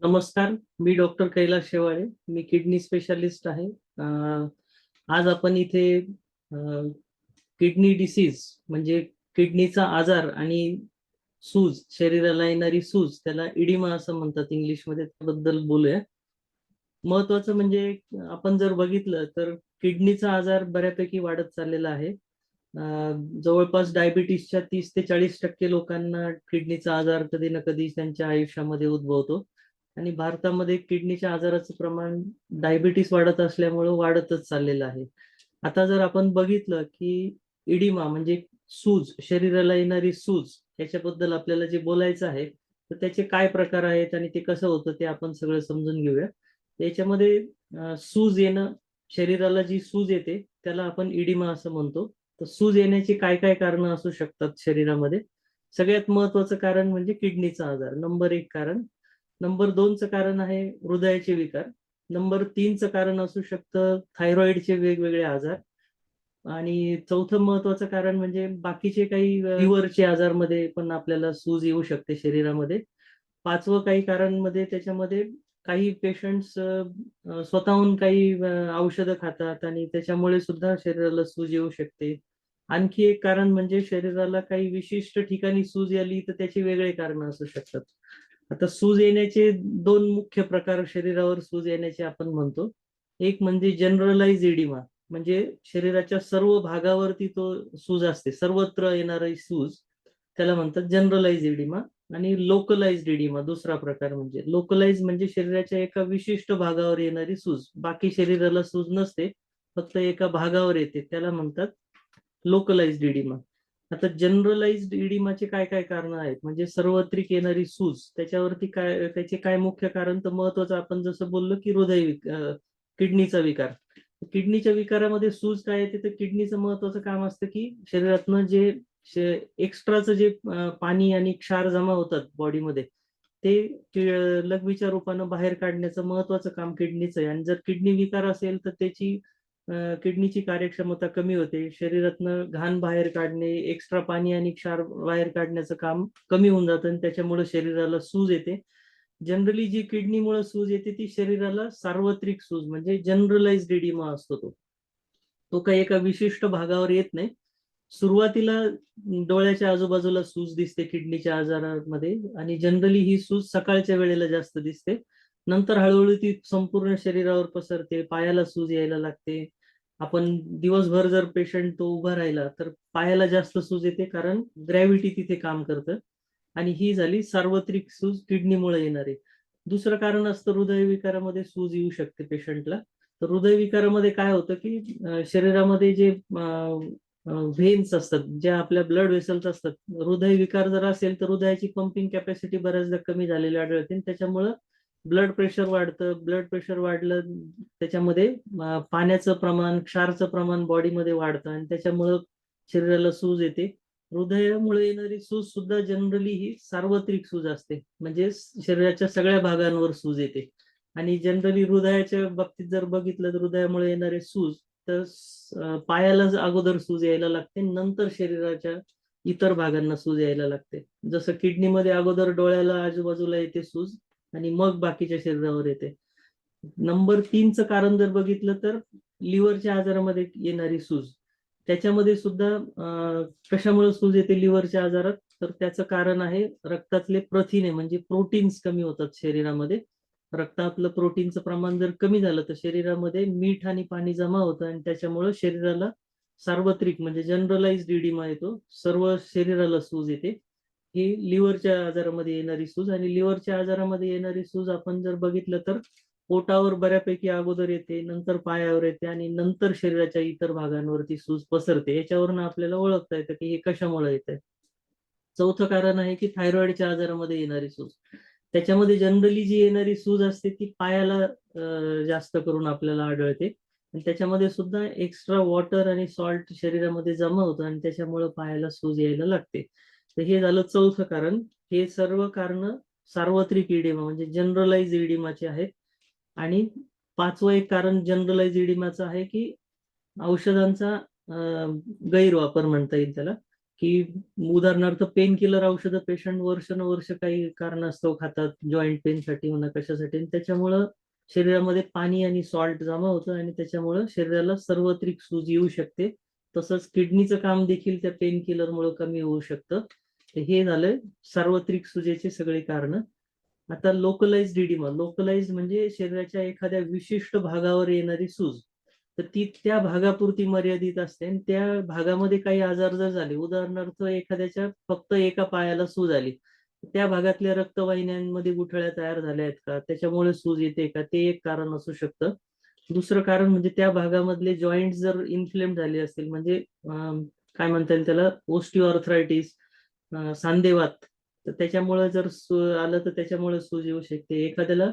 नमस्कार, मी डॉक्टर कैलास शेवाळे. मी kidney specialist आहे. आज आपण इथे किडनी डिसीज म्हणजे किडनीचा आजार आणि सूज, शरीराला येणारी सूज, त्याला इडिमा असं म्हणतात इंग्लिशमध्ये, त्याबद्दल बोलूया. महत्वाचं म्हणजे आपण जर बघितलं तर किडनीचा आजार बऱ्यापैकी वाढत चाललेला आहे. जवळपास डायबिटीसच्या 30 ते 40% लोकांना किडनीचा आजार कधी ना कधी त्यांच्या आयुष्यामध्ये उद्भवतो. आणि भारतामध्ये किडनीच्या आजाराचं प्रमाण डायबिटीस वाढत असल्यामुळं वाढतच चाललेलं आहे. आता जर आपण बघितलं की इडिमा म्हणजे सूज, शरीराला येणारी सूज, याच्याबद्दल आपल्याला जे बोलायचं आहे, तर त्याचे काय प्रकार आहेत आणि ते कसं होतं ते आपण सगळं समजून घेऊया. त्याच्यामध्ये सूज येणं, शरीराला जी सूज येते त्याला आपण इडिमा असं म्हणतो. तर सूज येण्याची काय काय कारणं असू शकतात शरीरामध्ये. सगळ्यात महत्वाचं कारण म्हणजे किडनीचा आजार, नंबर 1 कारण. नंबर 2चं कारण आहे हृदयाचे विकार. नंबर 3चं कारण असू शकतं थायरॉइडचे वेगवेगळे आजार. आणि चौथं महत्वाचं कारण म्हणजे बाकीचे काही लिव्हरचे आजारमध्ये पण आपल्याला सूज येऊ शकते शरीरामध्ये. पाचवं काही कारणमध्ये त्याच्यामध्ये काही पेशंट्स स्वतःहून काही औषधं खातात आणि त्याच्यामुळे सुद्धा शरीराला सूज येऊ शकते. आणखी एक कारण म्हणजे शरीराला काही विशिष्ट ठिकाणी सूज आली तर त्याची वेगळे कारण असू शकतात. आता सूज येण्याचे दोन मुख्य प्रकार शरीरावर सूज येण्याचे आपण म्हणतो. एक म्हणजे जनरलाइज इडिमा, म्हणजे शरीराच्या सर्व भागावरती तो सूज असते, सर्वत्र येणारी सूज, त्याला म्हणतात जनरलाइज इडिमा. आणि लोकलाइज्ड इडिमा दुसरा प्रकार. म्हणजे लोकलाइज म्हणजे शरीराच्या एका विशिष्ट भागावर येणारी सूज, बाकी शरीराला सूज नसते, फक्त एका भागावर येते, त्याला म्हणतात लोकलाइज्ड इडिमा. आता जनरलाइज्ड इडिमाचे काय काय कारण आहेत म्हणजे सर्वत्रिक येणारी सूज, त्याच्यावरती काय, त्याचे काय मुख्य कारण, तर महत्वाचं आपण जसं बोललो की किडनीचा विकार. किडनीच्या विकारामध्ये सूज काय येते, तर किडनीचं महत्वाचं काम असतं की शरीरातनं जे एक्स्ट्राचं जे पाणी आणि क्षार जमा होतात बॉडीमध्ये, ते लघवीच्या रूपानं बाहेर काढण्याचं महत्वाचं काम किडनीचं आहे. आणि जर किडनी विकार असेल तर त्याची किडनीची कार्यक्षमता कमी होते, शरीरातनं घाण बाहेर काढणे, एक्स्ट्रा पाणी आणि क्षार बाहेर काढण्याचं काम कमी होऊन जातं आणि त्याच्यामुळे शरीराला सूज येते. जनरली जी किडनीमुळे सूज येते ती शरीराला सार्वत्रिक सूज म्हणजे जनरलाइज्ड इडिमा असतो. तो काही एका विशिष्ट भागावर येत नाही. सुरुवातीला डोळ्याच्या आजूबाजूला सूज दिसते किडनीच्या आजारामध्ये, आणि जनरली ही सूज सकाळच्या वेळेला जास्त दिसते. नंतर हळूहळू ती संपूर्ण शरीरावर पसरते, पायाला सूज यायला लागते. आपण दिवसभर जर पेशंट तो उभा राहिला तर पायाला जास्त सूज येते, कारण ग्रॅव्हिटी तिथे काम करतं. आणि ही झाली सार्वत्रिक सूज किडनीमुळे येणारी. दुसरं कारण असतं हृदयविकारामध्ये सूज येऊ शकते पेशंटला. तर हृदयविकारामध्ये काय होतं की शरीरामध्ये जे व्हेन्स असतात, ज्या आपल्या ब्लड वेसल्स असतात, हृदयविकार जर असेल तर हृदयाची पंपिंग कॅपॅसिटी बऱ्याचदा कमी झालेली आढळते आणि त्याच्यामुळं ब्लड प्रेशर वाढतं. ब्लड प्रेशर वाढलं त्याच्यामध्ये पाण्याचं प्रमाण, क्षारचं प्रमाण बॉडीमध्ये वाढतं आणि त्याच्यामुळं शरीराला सूज येते. हृदयामुळे येणारी सूज सुद्धा जनरली ही सार्वत्रिक सूज असते, म्हणजे शरीराच्या सगळ्या भागांवर सूज येते. आणि जनरली हृदयाच्या बाबतीत जर बघितलं तर हृदयामुळे येणारे सूज, तर पायाला अगोदर सूज यायला लागते, नंतर शरीराच्या इतर भागांना सूज यायला लागते. जसं किडनीमध्ये अगोदर डोळ्याला आजूबाजूला येते सूज आणि मग बाकीच्या शरीरावर येते. नंबर 3चं कारण जर बघितलं तर लिव्हरच्या आजारामध्ये येणारी सूज. त्याच्यामध्ये सुद्धा कशामुळे सूज येते लिव्हरच्या आजारात, तर त्याचं कारण आहे रक्तातले प्रथिने म्हणजे प्रोटीन्स कमी होतात शरीरामध्ये. रक्तातलं प्रोटीनचं प्रमाण जर कमी झालं तर शरीरामध्ये मीठ आणि पाणी जमा होतं आणि त्याच्यामुळे शरीराला सार्वत्रिक म्हणजे जनरलाइज्ड इडिमा येतो, सर्व शरीराला सूज येते. ही लिव्हरच्या आजारामध्ये येणारी सूज. आणि लिव्हरच्या आजारामध्ये येणारी सूज आपण जर बघितलं तर पोटावर बऱ्यापैकी अगोदर येते, नंतर पायावर येते आणि नंतर शरीराच्या इतर भागांवरती सूज पसरते. याच्यावरून आपल्याला ओळखता येतं की हे कशामुळे येत. चौथं कारण आहे की थायरॉइडच्या आजारामध्ये येणारी सूज. त्याच्यामध्ये जनरली जी येणारी सूज असते ती पायाला जास्त करून आपल्याला आढळते. आणि त्याच्यामध्ये सुद्धा एक्स्ट्रा वॉटर आणि सॉल्ट शरीरामध्ये जमा होतं आणि त्याच्यामुळे पायाला सूज यायला लागते. तर हे झालं चौथं कारण. हे सर्व कारण सार्वत्रिक इडिमा म्हणजे जनरलाइज इडिमाचे आहेत. आणि पाचवं एक कारण जनरलाइज इडिमाचं आहे की औषधांचा गैरवापर म्हणता येईल त्याला. की उदाहरणार्थ पेन किलर औषधं पेशंट वर्ष काही कारणास्तव खातात, जॉईंट पेनसाठी म्हणा कशासाठी, आणि त्याच्यामुळं शरीरामध्ये पाणी आणि सॉल्ट जमा होतं आणि त्याच्यामुळं शरीराला सार्वत्रिक सूज येऊ शकते. तसंच किडनीचं काम देखील त्या पेन किलरमुळे कमी होऊ शकतं. तर हे झालं सार्वत्रिक सुजेचे सगळे कारण. आता लोकलाइज्ड इडिमा, लोकलाइज्ड म्हणजे शरीराच्या एखाद्या विशिष्ट भागावर येणारी सूज, तर ती त्या भागापुरती मर्यादित असते आणि त्या भागामध्ये काही आजार जर झाले, उदाहरणार्थ एखाद्याच्या फक्त एका पायाला सूज आली, त्या भागातल्या रक्तवाहिन्यांमध्ये गुठळ्या तयार झाल्या आहेत का, त्याच्यामुळे सूज येते का, ते एक कारण असू शकतं. दुसरं कारण म्हणजे त्या भागामधले जॉईंट जर इन्फ्लेम झाले असतील, म्हणजे काय म्हणता येईल त्याला, ओस्टिओआर्थरायटिस, सांधेवात, तर त्याच्यामुळे जर आलं तर त्याच्यामुळे सूज येऊ शकते. एखाद्याला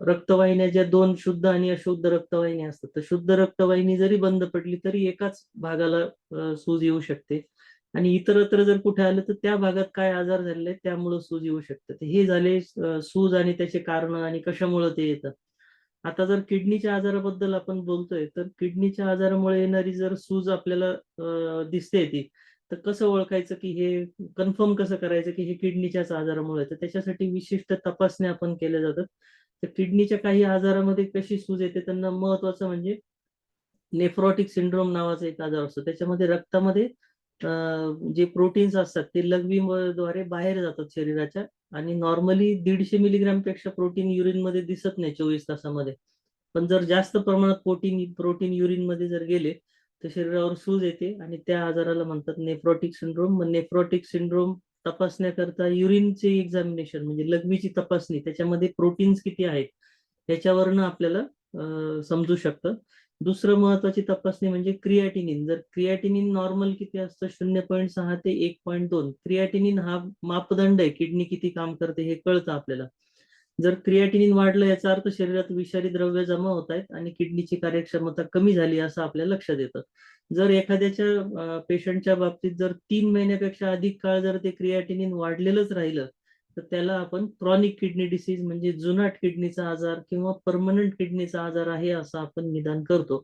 रक्तवाहिन्या ज्या दोन शुद्ध आणि अशुद्ध रक्तवाहिन्या असतात, तर शुद्ध रक्तवाहिनी जरी बंद पडली तरी एकाच भागाला सूज येऊ शकते. आणि इतरत्र जर कुठे आलं तर त्या भागात काय आजार झालेले आहेत त्यामुळे सूज येऊ शकते. तर हे झाले सूज आणि त्याचे कारण आणि कशामुळे ते येतं. आता जर किडनीच्या आजाराबद्दल आपण बोलतोय, तर किडनीच्या आजारामुळे येणारी जर सूज आपल्याला दिसते ती, तर कसं ओळखायचं की हे, कन्फर्म कसं करायचं की हे किडनीच्याच आजारामुळे, तर त्याच्यासाठी विशिष्ट तपासण्या आपण केल्या जातात. तर किडनीच्या काही आजारामध्ये कशी सूज येते, त्यांना महत्वाचं म्हणजे नेफ्रॉटिक सिंड्रोम नावाचा एक आजार असतो. त्याच्यामध्ये रक्तामध्ये जे प्रोटीन्स असतात ते लघवीद्वारे बाहेर जातात शरीराच्या, आणि नॉर्मली 150 मिलीग्राम पेक्षा प्रोटीन युरिन मध्ये दिसत नाही 24 तासामध्ये. पण जर जास्त प्रमाणात प्रोटीन प्रोटीन युरिन मध्ये जर गेले तर शरीरावर सूज येते, आणि त्या आजाराला म्हणतात नेफ्रॉटिक सिंड्रोम. मग नेफ्रॉटिक सिंड्रोम तपासण्याकरता युरिनचे एक्झामिनेशन म्हणजे लघवीची तपासणी, त्याच्यामध्ये प्रोटीन्स किती आहेत त्याच्यावरनं आपल्याला समजू शकतं. दुसरं महत्वाची तपासणी म्हणजे क्रिएटिनिन. जर क्रिएटिनिन नॉर्मल किती असतं, 0.6 ते 1.2, क्रिएटिनिन हा मापदंड आहे किडनी किती काम करते हे कळतं आपल्याला. जर क्रिएटिनिन वाढलं याचा अर्थ शरीरात विषारी द्रव्य जमा होत आहेत आणि किडनीची कार्यक्षमता कमी झाली असं आपल्या लक्षात येतं. जर एखाद्याच्या पेशंटच्या बाबतीत जर 3 महिन्यापेक्षा अधिक काळ जर ते क्रिएटिनिन वाढलेलंच राहिलं, तर त्याला आपण क्रॉनिक किडनी डिसीज म्हणजे जुनाट किडनीचा आजार किंवा परमनंट किडनीचा आजार आहे असं आपण निदान करतो.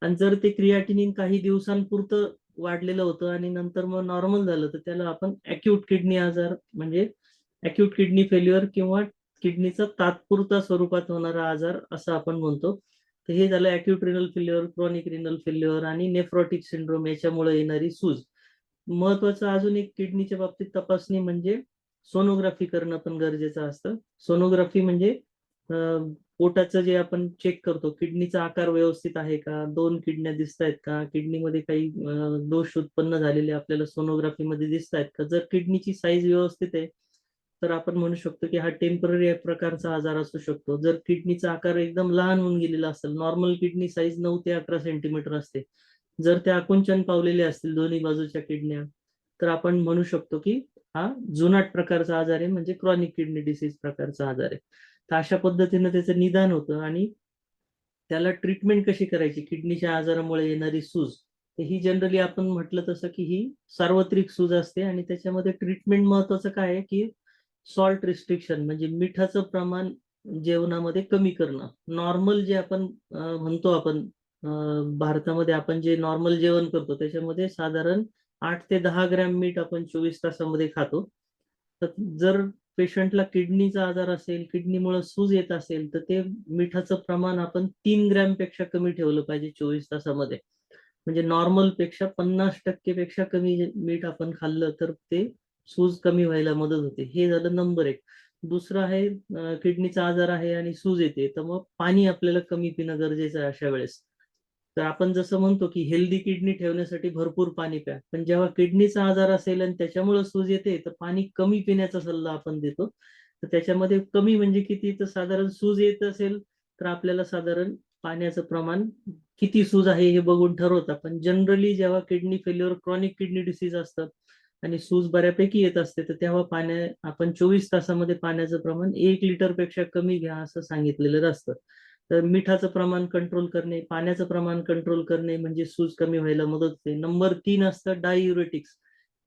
आणि जर ते क्रिएटिनिन काही दिवसांपुरतं वाढलेलं होतं आणि नंतर मग नॉर्मल झालं, तर त्याला आपण अॅक्यूट किडनी आजार म्हणजे अॅक्यूट किडनी फेल्युअर किंवा किडनीचा तात्पुरता स्वरूपात होणारा आजार असं आपण म्हणतो. तर हे झालं acute renal failure, chronic renal failure आणि नेफ्रॉटिक सिंड्रोम याच्यामुळे येणारी सूज. महत्वाचं अजून एक किडनीच्या बाबतीत तपासणी म्हणजे सोनोग्राफी करणं पण गरजेचं असतं. सोनोग्राफी म्हणजे पोटाचं जे आपण चेक करतो, किडनीचा आकार व्यवस्थित आहे का, 2 किडन्या दिसत आहेत का, किडनीमध्ये काही दोष उत्पन्न झालेले आपल्याला सोनोग्राफीमध्ये दिसत आहेत का. जर किडनीची साईज व्यवस्थित आहे तर आपण म्हणू शकतो की हा टेम्पररी प्रकारचा आजार असू शकतो. जर किडनीचा आकार एकदम लहान होऊन गेलेला असेल, नॉर्मल किडनी साईज 9 ते 11 सेंटीमीटर असते, जर त्या आकुंचन पावलेले असतील दोन्ही बाजूच्या किडन्या, तर आपण म्हणू शकतो की हा जुनाट प्रकारचा आजार आहे, म्हणजे क्रॉनिक किडनी डिसीज प्रकारचा आजार आहे. तर अशा पद्धतीने त्याचं निदान होतं. आणि त्याला ट्रीटमेंट कशी करायची किडनीच्या आजारामुळे येणारी सूज, तर ही जनरली आपण म्हटलं तसं की ही सार्वत्रिक सूज असते. आणि त्याच्यामध्ये ट्रीटमेंट महत्वाचं काय आहे की सॉल्ट रिस्ट्रिक्शन म्हणजे मिठाचं प्रमाण जेवणामध्ये कमी करणं. नॉर्मल जे आपण म्हणतो आपण भारतामध्ये आपण जे नॉर्मल जेवण करतो त्याच्यामध्ये साधारण 8 ते 10 ग्रॅम मीठ आपण 24 तासामध्ये खातो. तर जर पेशंटला किडनीचा आजार असेल, किडनीमुळे सूज येत असेल, तर ते मिठाचं प्रमाण आपण 3 ग्रॅम पेक्षा कमी ठेवलं पाहिजे 24 तासामध्ये. म्हणजे नॉर्मल पेक्षा 50% पेक्षा कमी मीठ आपण खाल्लं तर ते सूज कमी व्हायला मदत होते. हे झालं नंबर एक. दुसरं आहे किडनीचा आजार आहे आणि सूज येते, तर मग पाणी आपल्याला कमी पिणं गरजेचं आहे अशा वेळेस. तर आपण जसं म्हणतो की हेल्दी किडनी ठेवण्यासाठी भरपूर पाणी प्या, पण जेव्हा किडनीचा आजार असेल आणि त्याच्यामुळे सूज येते तर पाणी कमी पिण्याचा सल्ला आपण देतो. तर त्याच्यामध्ये कमी म्हणजे किती, तर साधारण सूज येत असेल तर आपल्याला साधारण पाण्याचं प्रमाण किती सूज आहे हे बघून ठरवतात. पण जनरली जेव्हा kidney failure, chronic kidney disease असतात आणि सूज बऱ्यापैकी येत असते, तर तेव्हा आपण 24 तासामध्ये पाण्याचं प्रमाण 1 लिटर पेक्षा कमी घ्या असं सांगितलेलं असतं. तर मिठाचं प्रमाण कंट्रोल करणे, पाण्याचं प्रमाण कंट्रोल करणे म्हणजे सूज कमी व्हायला मदत होते. नंबर 3 असतं डाययुरेटिक्स,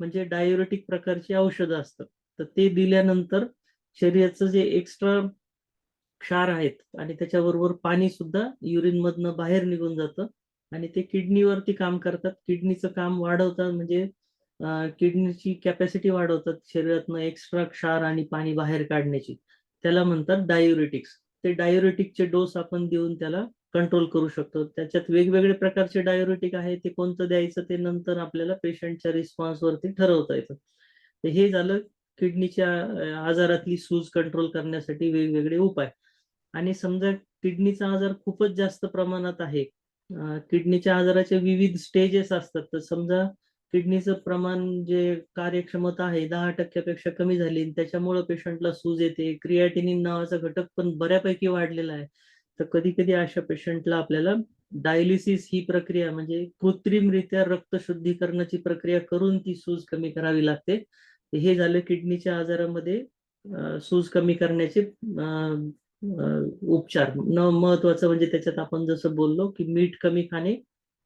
म्हणजे डाययुरेटिक प्रकारची औषधं असतात. तर ते दिल्यानंतर शरीराचं जे एक्स्ट्रा क्षार आहेत आणि त्याच्याबरोबर पाणी सुद्धा युरिन मधनं बाहेर निघून जातं आणि ते किडनीवरती काम करतात. किडनीचं काम वाढवतात, म्हणजे किडनीची कॅपॅसिटी वाढवतात, शरीरातनं एक्स्ट्रा क्षार आणि पाणी बाहेर काढण्याची. त्याला म्हणतात डायुरेटिक्स. ते डायुरेटिकचे डोस आपण देऊन त्याला कंट्रोल करू शकतो. त्याच्यात वेगवेगळे प्रकारचे डायुरेटिक आहे, ते कोणतं द्यायचं ते नंतर आपल्याला पेशंटच्या रिस्पॉन्सवरती ठरवता येतं. तर हे झालं किडनीच्या आजारातली सूज कंट्रोल करण्यासाठी वेगवेगळे उपाय. आणि समजा किडनीचा आजार खूपच जास्त प्रमाणात आहे, किडनीच्या आजाराचे विविध स्टेजेस असतात. तर समजा किडनीचं प्रमाण, जे कार्यक्षमता आहे 10% कमी झाली, त्याच्यामुळे पेशंटला सूज येते, क्रिएटिनिन नावाचा घटक पण बऱ्यापैकी वाढलेला आहे, तर कधी कधी अशा पेशंटला आपल्याला डायलिसिस ही प्रक्रिया, म्हणजे कृत्रिमरित्या रक्त शुद्धीकरणाची प्रक्रिया करून ती सूज कमी करावी लागते. हे झालं किडनीच्या आजारामध्ये सूज कमी करण्याचे उपचार. महत्वाचं म्हणजे त्याच्यात आपण जसं बोललो की मीठ कमी खाणे,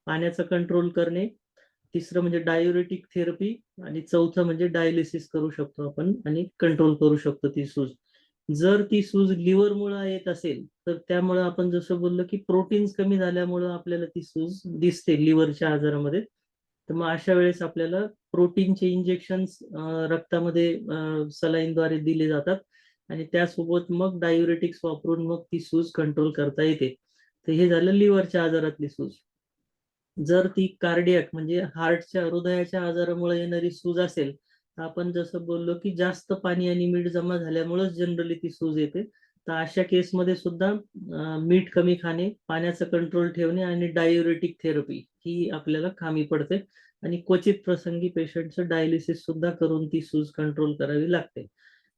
पाण्याचा कंट्रोल करणे, तिसरं म्हणजे डायुरेटिक थेरपी, आणि चौथं म्हणजे डायलिसिस करू शकतो आपण आणि कंट्रोल करू शकतो ती सूज. जर ती सूज लिव्हरमुळे येत असेल तर त्यामुळे आपण जसं बोललो की प्रोटीन्स कमी झाल्यामुळं आपल्याला ती सूज दिसते लिव्हरच्या आजारामध्ये. तर मग अशा वेळेस आपल्याला प्रोटीनचे इंजेक्शन्स रक्तामध्ये सलाईनद्वारे दिले जातात, आणि त्यासोबत मग डायुरेटिक्स वापरून मग ती सूज कंट्रोल करता येते. तर हे झालं लिव्हरच्या आजारातली सूज. जर ती कार्डियक म्हणजे हार्टच्या, हृदयाच्या आजारामुळे येणारी सूज असेल, तर आपण जसं बोललो की जास्त पाणी आणि मीठ जमा झाल्यामुळेच जनरली ती सूज येते. तर अशा केसमध्ये सुद्धा मीठ कमी खाणे, पाण्याचं कंट्रोल ठेवणे आणि डायुरेटिक थेरपी ही आपल्याला कामी पडते. आणि क्वचित प्रसंगी पेशंटचं डायलिसिस सुद्धा करून ती सूज कंट्रोल करावी लागते.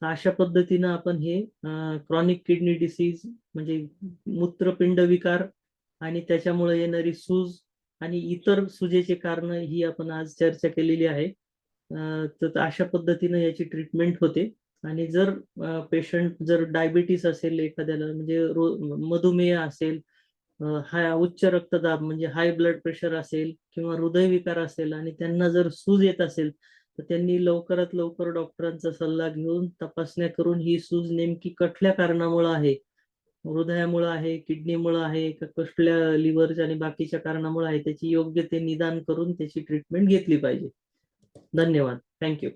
तर अशा पद्धतीनं आपण हे क्रॉनिक किडनी डिसीज, म्हणजे मूत्रपिंड विकार आणि त्याच्यामुळे येणारी सूज आणि इतर सुजेचे कारण ही आपण आज चर्चा केलेली आहे. तर अशा पद्धतीने याची ट्रीटमेंट होते. आणि जर पेशंट जर डायबिटीस असेल एखाद्याला, म्हणजे मधुमेह असेल, हा उच्च रक्तदाब म्हणजे हाय ब्लड प्रेशर असेल, किंवा हृदयविकार असेल, आणि त्यांना जर सूज येत असेल, तर त्यांनी लवकरात लवकर डॉक्टरांचा सल्ला घेऊन तपासण्या करून ही सूज नेमकी कुठल्या कारणामुळे आहे, हृदयामुळे आहे, किडनीमुळे आहे, का कसल्या लिव्हरच्या आणि बाकीच्या कारणामुळे आहे, त्याची योग्य ते निदान करून त्याची ट्रीटमेंट घेतली पाहिजे. धन्यवाद. थँक्यू.